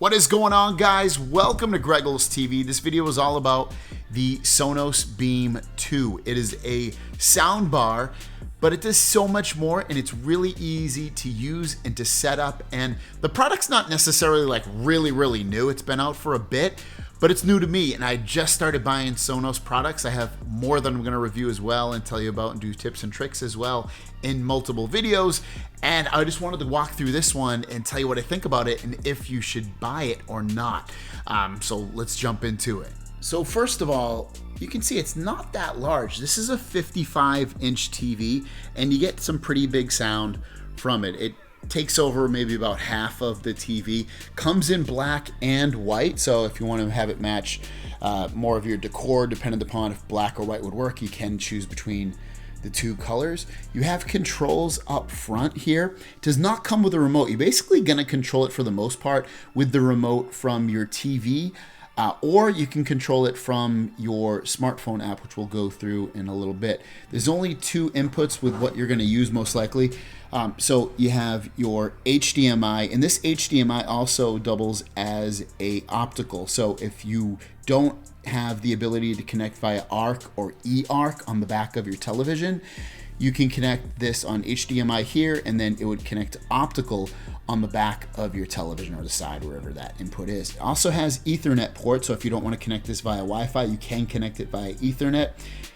What is going on, guys? Welcome to Greggles TV. This video is all about the Sonos Beam 2. It is a sound bar, but it does so much more, and it's really easy to use and to set up. And the product's not necessarily like really new. It's been out for a bit, but it's new to me, and I just started buying Sonos products. I have more that I'm gonna review as well and tell you about and do tips and tricks as well in multiple videos. And I just wanted to walk through this one and tell you what I think about it and if you should buy it or not. So let's jump into it. So first of all, you can see it's not that large. This is a 55-inch TV, and you get some pretty big sound from it. It takes over maybe about half of the TV. Comes in black and white, so if you want to have it match more of your decor, depending upon if black or white would work, you can choose between the two colors. You have controls up front here. It does not come with a remote. You're basically gonna control it for the most part with the remote from your TV, or you can control it from your smartphone app, which we'll go through in a little bit. There's only two inputs with what you're gonna use most likely. So you have your HDMI, and this HDMI also doubles as a optical. So if you don't have the ability to connect via ARC or eARC on the back of your television, you can connect this on HDMI here, and then it would connect to optical on the back of your television or the side, wherever that input is. It also has Ethernet port, so if you don't want to connect this via Wi-Fi, you can connect it via Ethernet.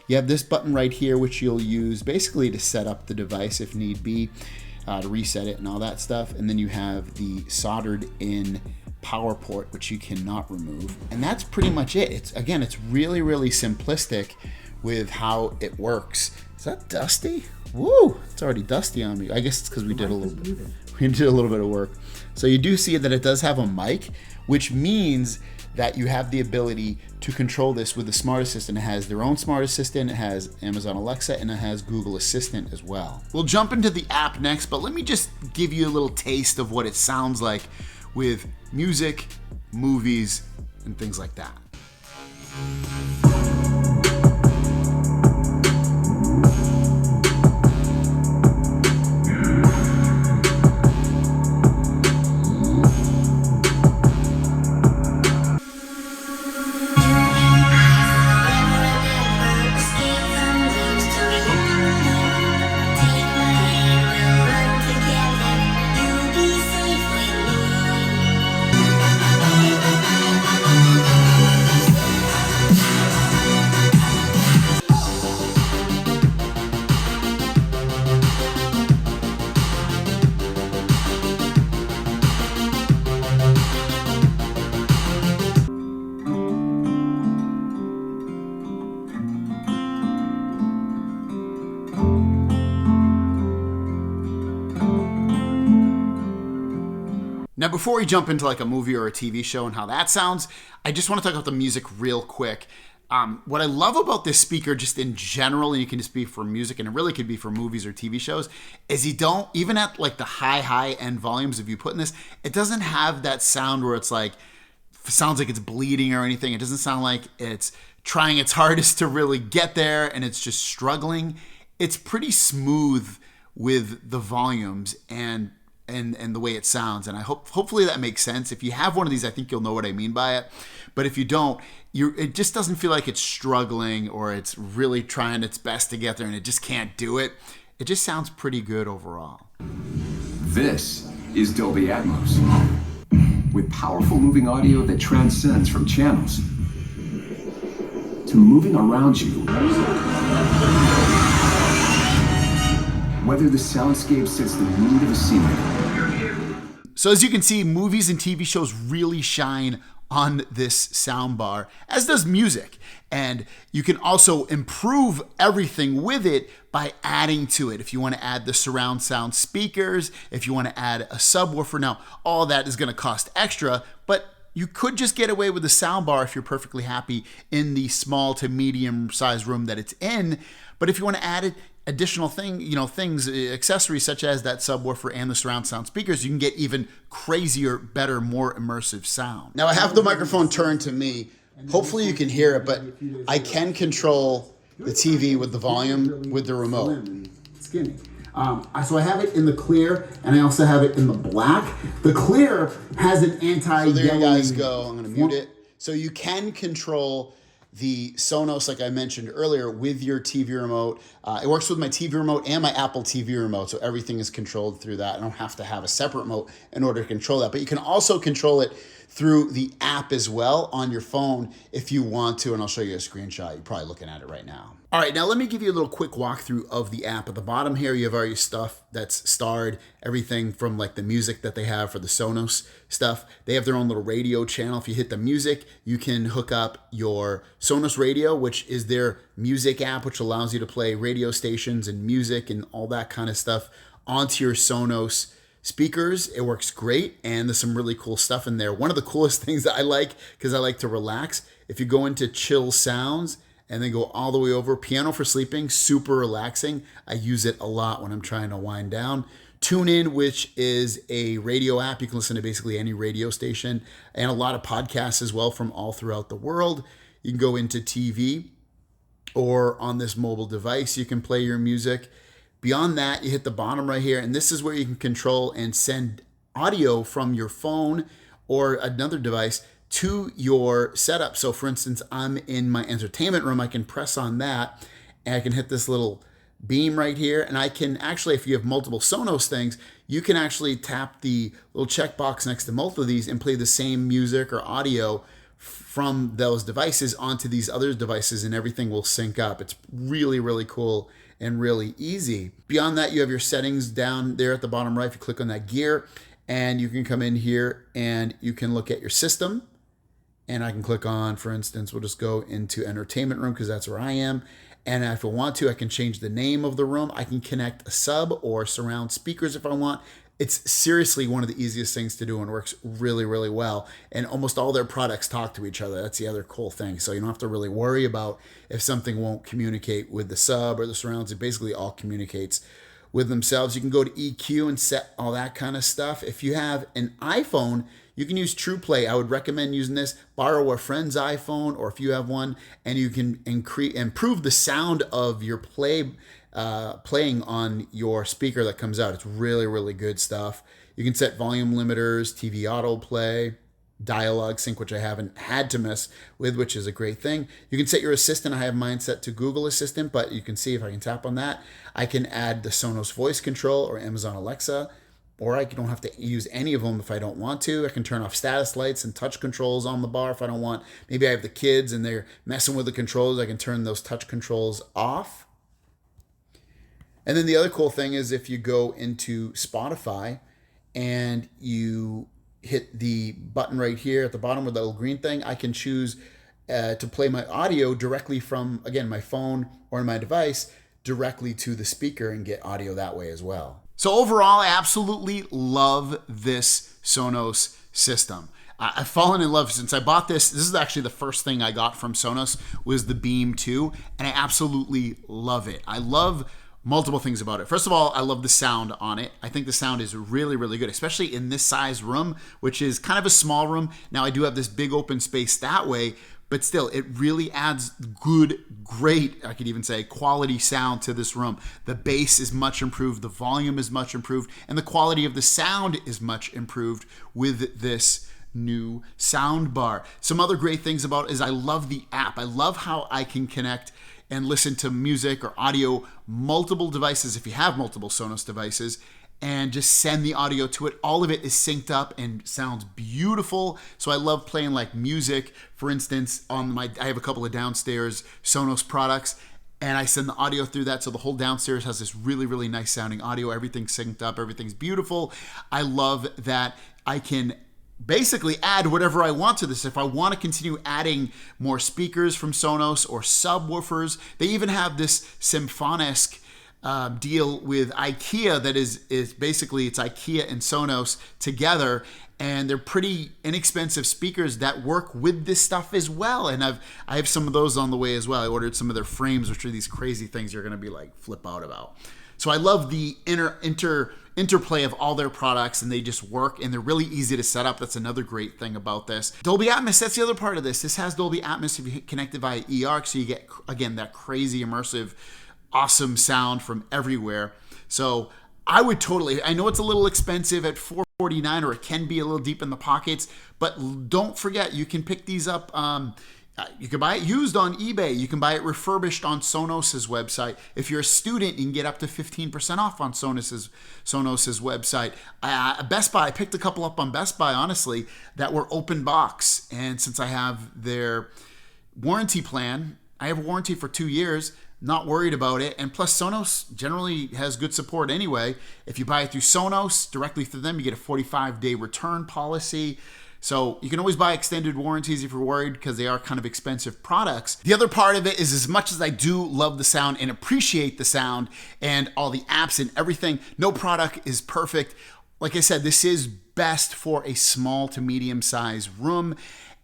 You have this button right here, which you'll use basically to set up the device if need be, to reset it and all that stuff. And then you have the soldered in power port, which you cannot remove. And that's pretty much it. It's really simplistic with how it works. Is that dusty? Woo, it's already dusty on me. I guess it's because we did a little bit of work. So you do see that it does have a mic, which means that you have the ability to control this with the Smart Assistant. It has their own Smart Assistant, it has Amazon Alexa, and it has Google Assistant as well. We'll jump into the app next, but let me just give you a little taste of what it sounds like with music, movies, and things like that. Now, before we jump into like a movie or a TV show and how that sounds, I just want to talk about the music real quick. What I love about this speaker just in general, and you can just be for music, and it really could be for movies or TV shows, is you don't, even at like the high end volumes, if you put in this, it doesn't have that sound where it's like, sounds like it's bleeding or anything. It doesn't sound like it's trying its hardest to really get there and it's just struggling. It's pretty smooth with the volumes and the way it sounds, and hopefully that makes sense. If you have one of these, I think you'll know what I mean by it. But if you don't, it just doesn't feel like it's struggling or it's really trying its best to get there and it just can't do it. It just sounds pretty good overall. This is Dolby Atmos, with powerful moving audio that transcends from channels to moving around you. Whether the soundscape sets the mood of a scene. So as you can see, movies and TV shows really shine on this soundbar, as does music. And you can also improve everything with it by adding to it. If you want to add the surround sound speakers, if you want to add a subwoofer, now all that is going to cost extra, but you could just get away with the soundbar if you're perfectly happy in the small to medium size room that it's in. But if you want to add it, additional things, accessories such as that subwoofer and the surround sound speakers, you can get even crazier, better, more immersive sound. Now I have the microphone turned to me. Hopefully you can hear it, but I can control the TV with the volume with the remote. So I have it in the clear, and I also have it in the black. The clear has an anti-yellowing. So there you guys go. I'm going to mute it. So you can control the Sonos, like I mentioned earlier, with your TV remote. It works with my TV remote and my Apple TV remote, so everything is controlled through that. I don't have to have a separate remote in order to control that. But you can also control it through the app as well on your phone if you want to, and I'll show you a screenshot. You're probably looking at it right now. All right, now let me give you a little quick walkthrough of the app. At the bottom here, you have all your stuff that's starred, everything from like the music that they have for the Sonos stuff. They have their own little radio channel. If you hit the music, you can hook up your Sonos radio, which is their music app, which allows you to play radio stations and music and all that kind of stuff onto your Sonos speakers. It works great, and there's some really cool stuff in there. One of the coolest things that I like, because I like to relax, if you go into chill sounds and then go all the way over, piano for sleeping, super relaxing. I use it a lot when I'm trying to wind down. TuneIn, which is a radio app. You can listen to basically any radio station, and a lot of podcasts as well from all throughout the world. You can go into TV, or on this mobile device, you can play your music. Beyond that, you hit the bottom right here, and this is where you can control and send audio from your phone or another device to your setup. So for instance, I'm in my entertainment room. I can press on that, and I can hit this little beam right here. And I can actually, if you have multiple Sonos things, you can actually tap the little checkbox next to multiple of these and play the same music or audio from those devices onto these other devices, and everything will sync up. It's really, really cool and really easy. Beyond that, you have your settings down there at the bottom right. If you click on that gear, and you can come in here and you can look at your system. And I can click on, for instance, we'll just go into entertainment room because that's where I am. And if I want to, I can change the name of the room. I can connect a sub or surround speakers if I want. It's seriously one of the easiest things to do, and works really, really well. And almost all their products talk to each other. That's the other cool thing. So you don't have to really worry about if something won't communicate with the sub or the surrounds. It basically all communicates with themselves. You can go to EQ and set all that kind of stuff. If you have an iPhone, you can use TruePlay. I would recommend using this. Borrow a friend's iPhone, or if you have one, and you can improve the sound of your playing on your speaker that comes out. It's really, really good stuff. You can set volume limiters, TV autoplay, dialogue sync, which I haven't had to mess with, which is a great thing. You can set your assistant. I have mine set to Google Assistant, but you can see if I can tap on that. I can add the Sonos voice control or Amazon Alexa, or I don't have to use any of them if I don't want to. I can turn off status lights and touch controls on the bar if I don't want. Maybe I have the kids and they're messing with the controls. I can turn those touch controls off. And then the other cool thing is if you go into Spotify and you hit the button right here at the bottom with the little green thing, I can choose to play my audio directly from, again, my phone or my device directly to the speaker and get audio that way as well. So overall, I absolutely love this Sonos system. I've fallen in love since I bought this. This is actually the first thing I got from Sonos was the Beam 2, and I absolutely love it. I love multiple things about it. First of all, I love the sound on it. I think the sound is really, really good, especially in this size room, which is kind of a small room. Now I do have this big open space that way, but still, it really adds good, great, I could even say, quality sound to this room. The bass is much improved, the volume is much improved, and the quality of the sound is much improved with this new soundbar. Some other great things about it is I love the app. I love how I can connect and listen to music or audio, multiple devices, if you have multiple Sonos devices, and just send the audio to it. All of it is synced up and sounds beautiful. So I love playing like music. For instance, I have a couple of downstairs Sonos products, and I send the audio through that. So the whole downstairs has this really, really nice sounding audio. Everything's synced up. Everything's beautiful. I love that I can basically add whatever I want to this. If I want to continue adding more speakers from Sonos or subwoofers, they even have this Symphonisk deal with IKEA that is basically, it's IKEA and Sonos together, and they're pretty inexpensive speakers that work with this stuff as well. And I have some of those on the way as well. I ordered some of their frames, which are these crazy things you're going to be like flip out about. So I love the interplay of all their products, and they just work, and they're really easy to set up. That's another great thing about this. Dolby Atmos, that's the other part of this. This has Dolby Atmos if you connect it via eARC, so you get, again, that crazy immersive awesome sound from everywhere. So I would totally, I know it's a little expensive at $449, or it can be a little deep in the pockets, but don't forget, you can pick these up. You can buy it used on eBay. You can buy it refurbished on Sonos's website. If you're a student, you can get up to 15% off on Sonos's website. Best Buy, I picked a couple up on Best Buy, honestly, that were open box. And since I have their warranty plan, I have a warranty for 2 years, not worried about it. And plus, Sonos generally has good support anyway. If you buy it through Sonos, directly through them, you get a 45-day return policy. So you can always buy extended warranties if you're worried, because they are kind of expensive products. The other part of it is, as much as I do love the sound and appreciate the sound and all the apps and everything, no product is perfect. Like I said, this is best for a small to medium sized room.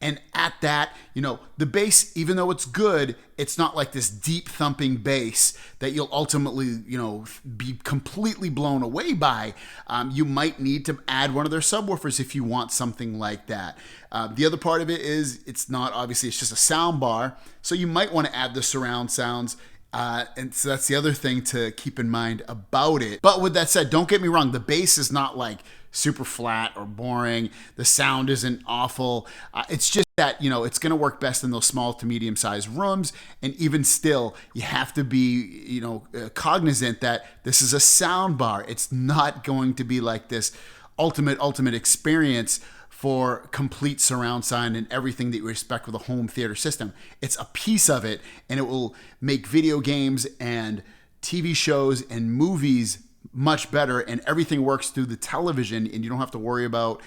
And at that, the bass, even though it's good, it's not like this deep thumping bass that you'll ultimately, be completely blown away by. You might need to add one of their subwoofers if you want something like that. The other part of it is, it's just a sound bar. So you might want to add the surround sounds. And so that's the other thing to keep in mind about it. But with that said, don't get me wrong, the bass is not like super flat or boring. The sound isn't awful. It's just that, it's going to work best in those small to medium sized rooms. And even still, you have to be, cognizant that this is a sound bar. It's not going to be like this ultimate experience for complete surround sound and everything that you expect with a home theater system. It's a piece of it, and it will make video games and TV shows and movies much better, and everything works through the television, and you don't have to worry about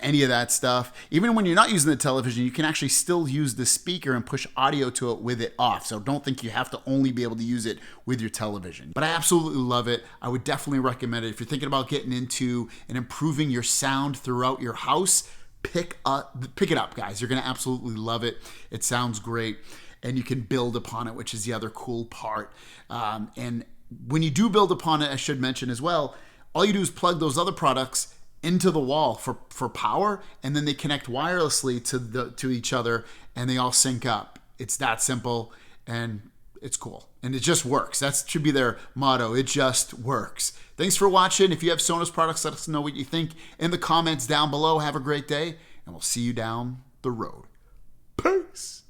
any of that stuff. Even when you're not using the television, you can actually still use the speaker and push audio to it with it off. So don't think you have to only be able to use it with your television. But I absolutely love it. I would definitely recommend it. If you're thinking about getting into and improving your sound throughout your house, pick it up, guys. You're going to absolutely love it. It sounds great, and you can build upon it, which is the other cool part. And when you do build upon it, I should mention as well, all you do is plug those other products into the wall for power, and then they connect wirelessly to each other, and they all sync up. It's that simple, and it's cool, and it just works. That should be their motto. It just works. Thanks for watching. If you have Sonos products, let us know what you think in the comments down below. Have a great day, and we'll see you down the road. Peace.